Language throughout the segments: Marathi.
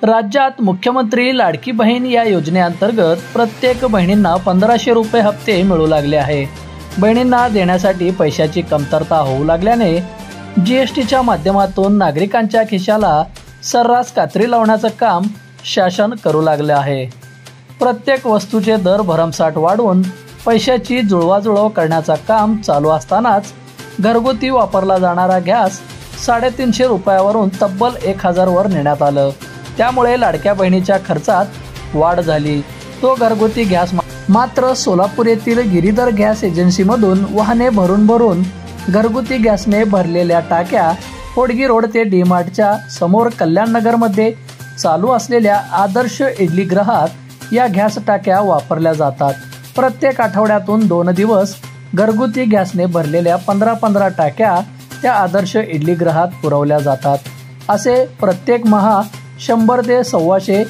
राज्यात मुख्यमंत्री लाडकी बहीण या योजनेअंतर्गत प्रत्येक बहिणींना 1500 रुपये हप्ते मिळू लागले आहे। बहिणींना देण्यासाठी पैशाची कमतरता होऊ लागल्याने जीएसटीच्या माध्यमातून नागरिकांच्या खिशाला सर्रास कात्री लावण्याचं काम शासन करू लागले आहे। प्रत्येक वस्तूचे दर भरमसाठ वाढवून पैशाची जुळवाजुळव करण्याचं काम चालू असतानाच घरगुती वापरला जाणारा गॅस 350 रुपयावरून तब्बल 1000 वर नेण्यात आलं। त्यामुळे लाडक्या बहिणीच्या खर्चात वाढ झाली। तो घरगुती गॅस मात्र सोलापूर येथील गिरीधर गॅस एजन्सीमधून वाहने भरून घरगुती गॅसने भरलेल्या टाक्या होडगी रोड ते डीमार्टच्या समोर कल्याणनगरमध्ये चालू असलेल्या आदर्श इडलीगृहात या गॅस टाक्या वापरल्या जातात। प्रत्येक आठवड्यातून 2 दिवस घरगुती गॅसने भरलेल्या 15 टाक्या त्या आदर्श इडलीगृहात पुरवल्या जातात। असे प्रत्येक 100 ते 125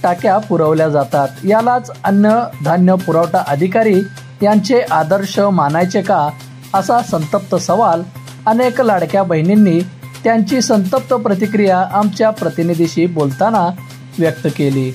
टाक्या पुरवल्या जातात। यालाच अन्न धान्य पुरवठा अधिकारी यांचे आदर्श मानायचे का, असा संतप्त सवाल अनेक लाडक्या बहिणींनी त्यांची संतप्त प्रतिक्रिया आमच्या प्रतिनिधीशी बोलताना व्यक्त केली।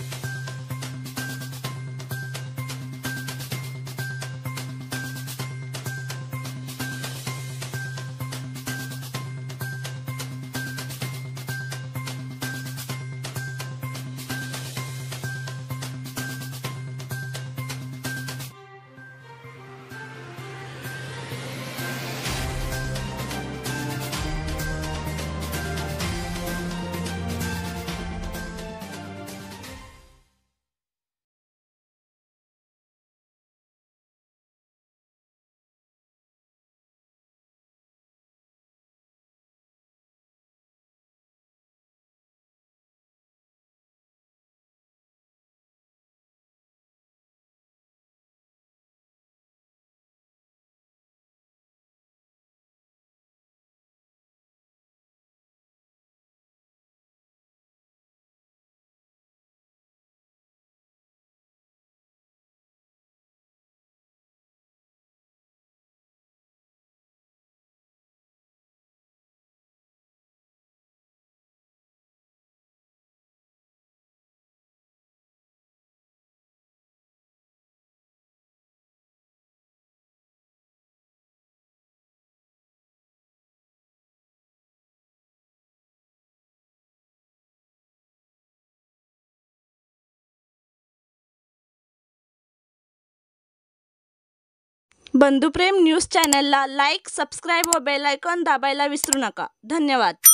बंधुप्रेम न्यूज चॅनलला लाईक, सबस्क्राईब व बेल आयकॉन दाबायला विसरू नका। धन्यवाद।